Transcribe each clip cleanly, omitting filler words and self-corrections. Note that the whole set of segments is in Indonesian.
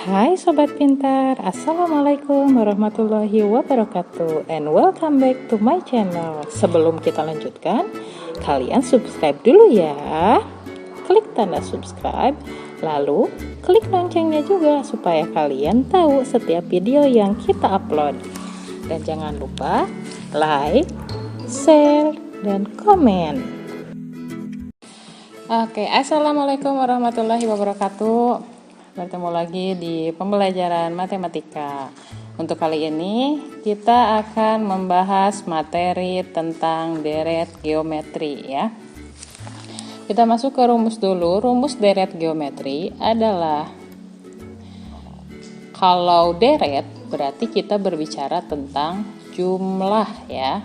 Hai Sobat Pintar, Assalamualaikum warahmatullahi wabarakatuh, and welcome back to my channel. Sebelum kita lanjutkan, kalian subscribe dulu ya. Klik tanda subscribe, lalu klik loncengnya juga supaya kalian tahu setiap video yang kita upload. Dan jangan lupa like, share, dan komen. Oke, Assalamualaikum warahmatullahi wabarakatuh. Bertemu lagi di pembelajaran matematika. Untuk kali ini kita akan membahas materi tentang deret geometri ya. Kita masuk ke rumus dulu. Rumus deret geometri adalah, kalau deret berarti kita berbicara tentang jumlah ya.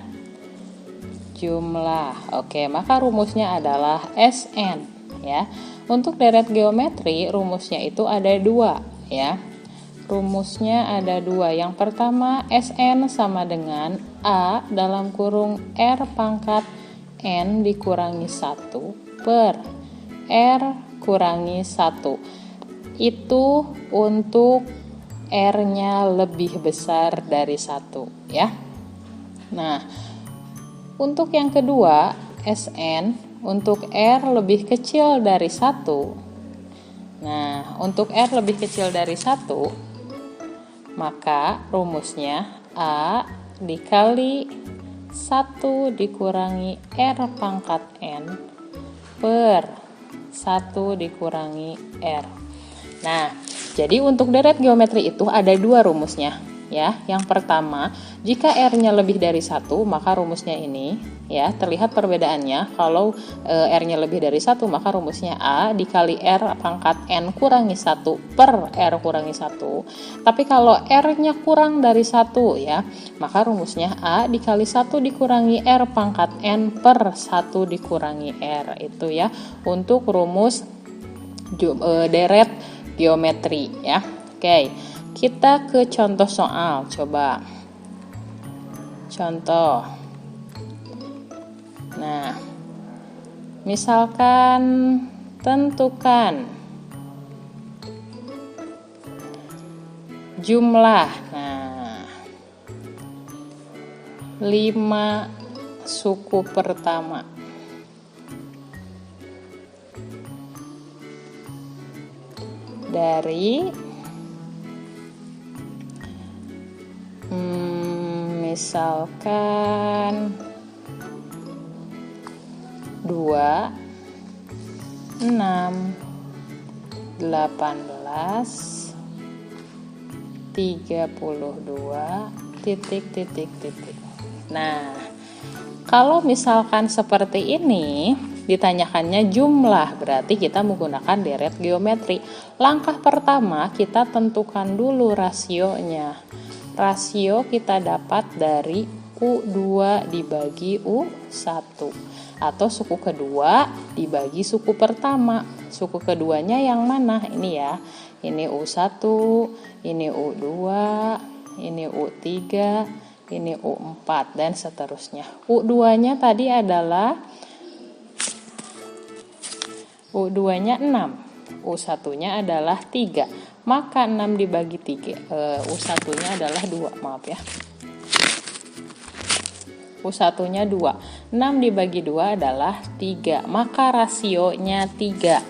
Jumlah. Oke, maka rumusnya adalah Sn ya. Untuk deret geometri rumusnya itu ada dua ya. Rumusnya ada dua. Yang pertama, Sn sama dengan A dalam kurung R pangkat N dikurangi 1 per R kurangi 1. Itu untuk R-nya lebih besar dari 1 ya. Nah, untuk yang kedua, Sn untuk R lebih kecil dari 1. Nah, untuk R lebih kecil dari 1, maka rumusnya A dikali 1 dikurangi R pangkat N per 1 dikurangi R. Nah, jadi untuk deret geometri itu ada dua rumusnya ya. Yang pertama, jika R-nya lebih dari 1, maka rumusnya ini ya, terlihat perbedaannya. Kalau R-nya lebih dari 1, maka rumusnya A dikali R pangkat N kurangi 1 per R kurangi 1. Tapi kalau R-nya kurang dari 1 ya, maka rumusnya A dikali 1 dikurangi R pangkat N per 1 dikurangi R. Itu ya untuk rumus deret geometri ya. Oke, kita ke contoh soal. Coba contoh. Nah, misalkan tentukan jumlah 5 suku pertama dari misalkan 2, 6, 18, 32, titik. Nah, kalau misalkan seperti ini, ditanyakannya jumlah, berarti kita menggunakan deret geometri. Langkah pertama, kita tentukan dulu rasionya. Rasio kita dapat dari U2 dibagi U1, atau suku kedua dibagi suku pertama. Suku keduanya yang mana? Ini ya. Ini U1, ini U2, ini U3, ini U4, dan seterusnya. U2-nya tadi adalah U2-nya 6, U1-nya adalah 3. Maka 6 dibagi 3, U1-nya adalah 2, maaf ya. U1-nya 2. 6 dibagi 2 adalah 3. Maka rasionya 3.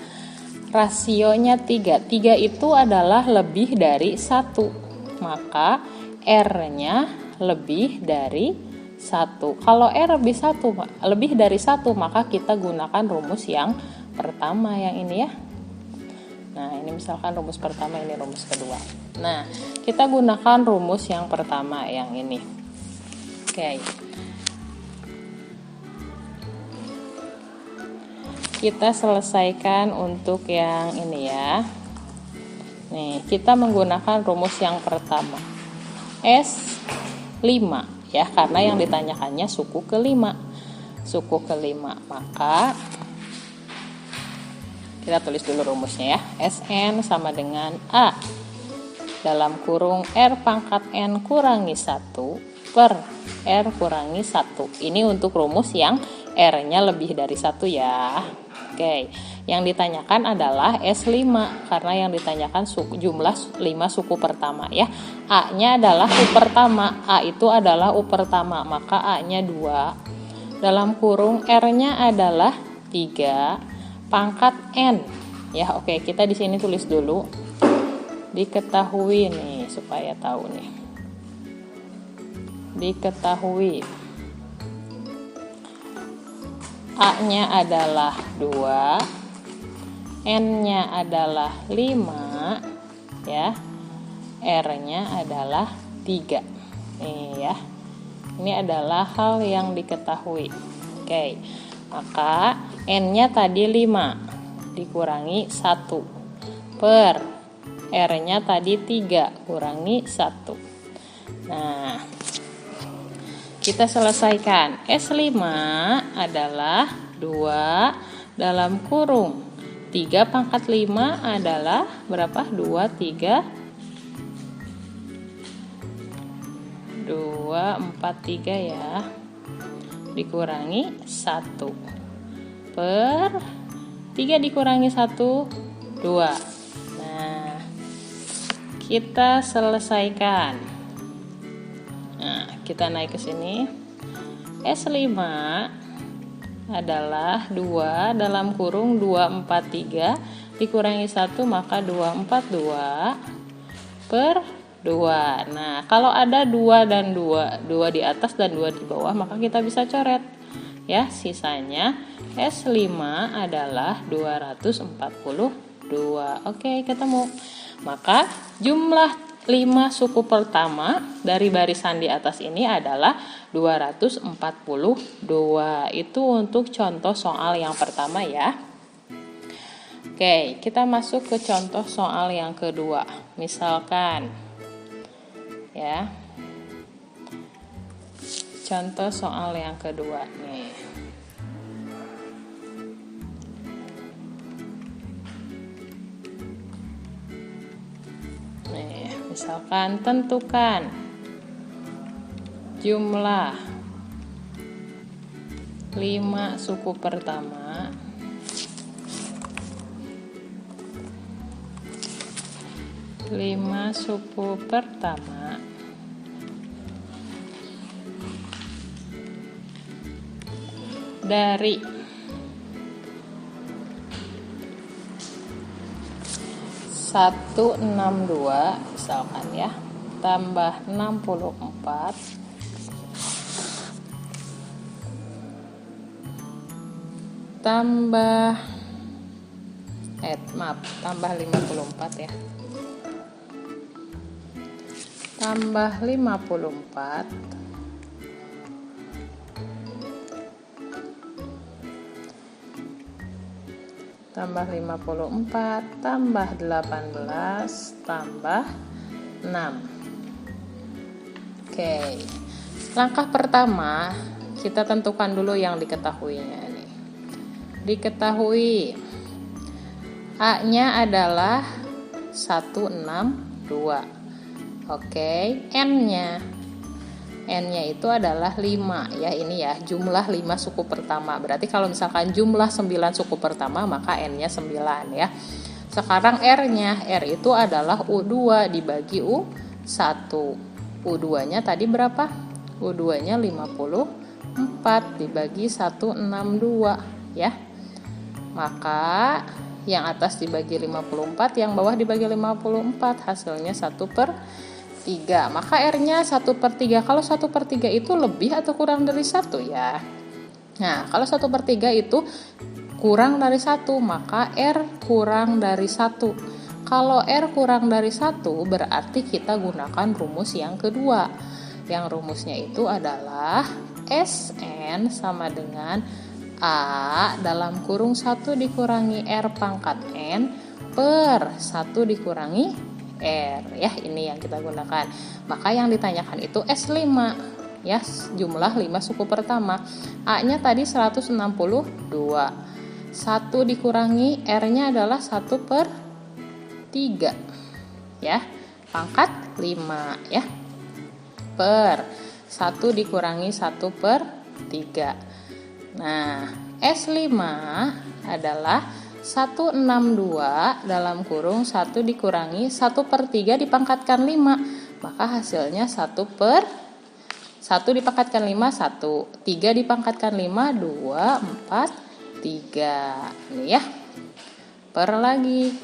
Rasionya 3. 3 itu adalah lebih dari 1. Maka R-nya lebih dari 1. Kalau R lebih dari 1, maka kita gunakan rumus yang pertama yang ini ya. Nah, ini misalkan rumus pertama, ini rumus kedua. Nah, kita gunakan rumus yang pertama yang ini. Oke. Kita selesaikan untuk yang ini ya. Nih, kita menggunakan rumus yang pertama. S5 ya, karena yang ditanyakannya suku kelima. Suku kelima, maka kita tulis dulu rumusnya ya. Sn sama dengan A dalam kurung R pangkat N kurangi 1 per R kurangi 1. Ini untuk rumus yang R-nya lebih dari 1 ya. Oke, Yang ditanyakan adalah S5 karena yang ditanyakan jumlah 5 suku pertama ya. A-nya adalah U pertama. A itu adalah U pertama, maka A-nya 2. Dalam kurung R-nya adalah 3 pangkat N. Ya, oke, kita di sini tulis dulu. Diketahui nih supaya tahu nih. Diketahui A-nya adalah 2, N-nya adalah 5, ya. R-nya adalah 3. Nih ya. Ini adalah hal yang diketahui. Oke. Maka N-nya tadi 5 dikurangi 1 per R-nya tadi 3 kurangi 1. Nah, kita selesaikan. S5 adalah 2 dalam kurung 3 pangkat 5 adalah berapa? 2, 3 2, 4, 3 ya. Dikurangi 1 per 3 dikurangi 1, 2. Nah, kita selesaikan. Nah, kita naik ke sini. S5 adalah 2 dalam kurung 2, 4, 3 dikurangi 1 maka 2, 4, 2 per 2. Nah, kalau ada 2 dan 2 di atas dan 2 di bawah, maka kita bisa coret. Ya, sisanya S5 adalah 242. Oke, ketemu. Maka jumlah 5 suku pertama dari barisan di atas ini adalah 242. Itu untuk contoh soal yang pertama ya. Oke, kita masuk ke contoh soal yang kedua. Misalkan ya. Contoh soal yang kedua nih. Misalkan tentukan jumlah 5 suku pertama dari 162 misalkan ya, tambah 64 tambah 54 ya, tambah 54 tambah 54 tambah 18 tambah 6. Oke. Langkah pertama, kita tentukan dulu yang diketahuinya nih. Diketahui A-nya adalah 162. Oke, N-nya itu adalah 5 ya, ini ya jumlah 5 suku pertama. Berarti kalau misalkan jumlah 9 suku pertama maka N-nya 9 ya. Sekarang R-nya, R itu adalah U2 dibagi U1. U2-nya tadi berapa? U2-nya 54 dibagi 162 ya. Maka yang atas dibagi 54, yang bawah dibagi 54, hasilnya 1/3. Maka R-nya 1/3. Kalau 1/3 itu lebih atau kurang dari 1 ya? Nah, kalau 1/3 itu kurang dari 1, maka R kurang dari 1. Kalau R kurang dari 1, berarti kita gunakan rumus yang kedua. Yang rumusnya itu adalah SN sama dengan A dalam kurung 1 dikurangi R pangkat N per 1 dikurangi R ya, ini yang kita gunakan. Maka yang ditanyakan itu S5 ya, jumlah 5 suku pertama. A-nya tadi 162. 1 dikurangi R-nya adalah 1/3 ya, pangkat 5 ya, per 1 dikurangi 1/3. Nah, S5 adalah 162 dalam kurung 1 dikurangi 1/3 dipangkatkan 5. Maka hasilnya 1 dipangkatkan 5, 1. 3 dipangkatkan 5, 2, 4, 3. Ini ya. Per lagi.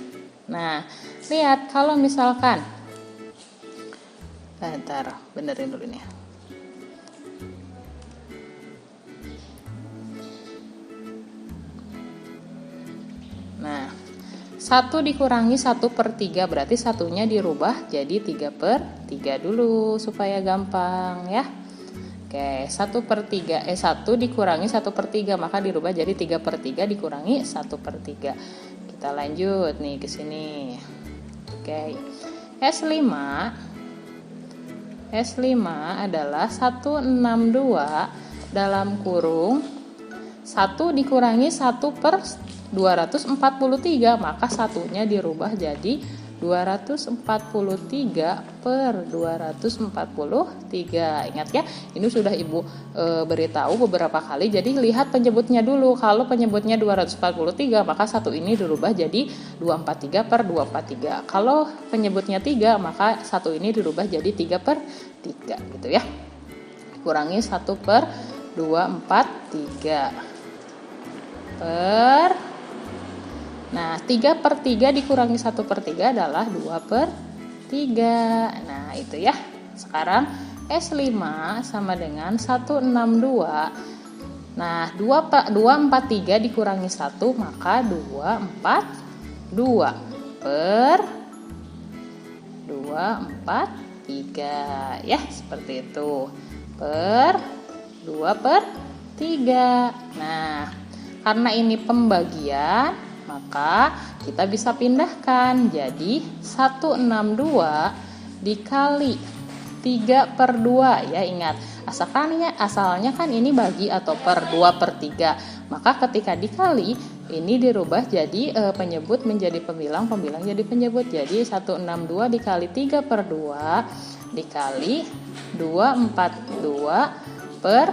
Nah, lihat kalau misalkan bentar, benerin dulu nih. Nah, 1 dikurangi 1/3 berarti satunya dirubah jadi 3/3 dulu supaya gampang ya. Oke, 1 dikurangi 1/3 maka dirubah jadi 3/3 dikurangi 1/3. Kita lanjut nih ke sini. Oke. S5 adalah 162 dalam kurung 1 dikurangi 1/243, maka satunya dirubah jadi 243/243. Ingat ya, ini sudah Ibu beritahu beberapa kali. Jadi lihat penyebutnya dulu. Kalau penyebutnya 243, maka satu ini dirubah jadi 243/243. Kalau penyebutnya 3, maka satu ini dirubah jadi 3/3 gitu ya. Kurangi 1/243 per. Nah, 3/3 dikurangi 1/3 adalah 2/3. Nah, itu ya. Sekarang S5 sama dengan 162. Nah, 243 dikurangi 1, maka 242 per 243. Ya, seperti itu. Per 2/3. Nah, karena ini pembagian, maka kita bisa pindahkan jadi 162 dikali 3/2 ya, ingat asalnya kan ini bagi atau per 2/3, maka ketika dikali ini dirubah jadi penyebut menjadi pembilang, pembilang jadi penyebut. Jadi 162 dikali 3/2 dikali 242 per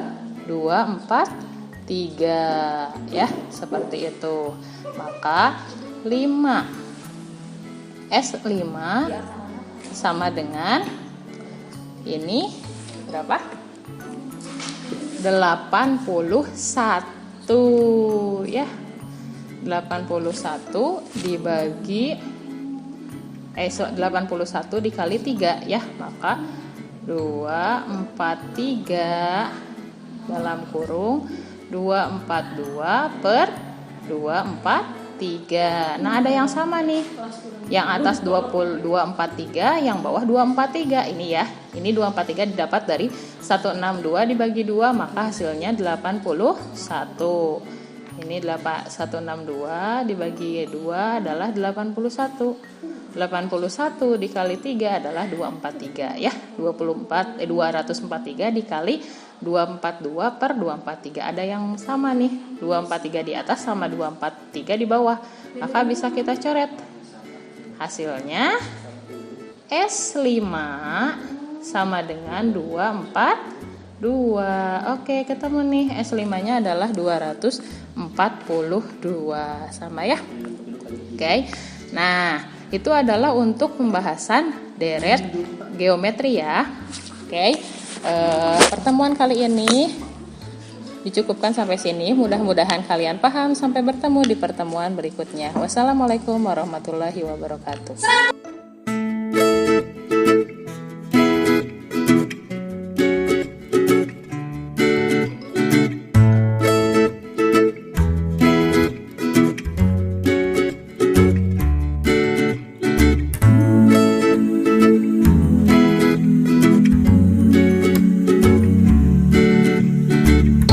243 ya, seperti itu. Maka S5 sama dengan ini berapa? 81 ya. 81 dibagi 81 dikali 3 ya, maka 243 dalam kurung 242 per 243. Nah, ada yang sama nih. Yang atas 243, yang bawah 243. Ini ya. Ini 243 didapat dari 162 dibagi 2, maka hasilnya 81. Ini 162 dibagi 2 adalah 81. 81 dikali 3 adalah 243 ya. 243 dikali 242 per 243. Ada yang sama nih. 243 di atas sama 243 di bawah. Maka bisa kita coret. Hasilnya S5 sama dengan 242. Oke, ketemu nih. S5-nya adalah 242. Sama ya. Oke. Nah, itu adalah untuk pembahasan deret geometri ya. Oke. Pertemuan kali ini dicukupkan sampai sini. Mudah-mudahan kalian paham. Sampai bertemu di pertemuan berikutnya. Wassalamualaikum warahmatullahi wabarakatuh.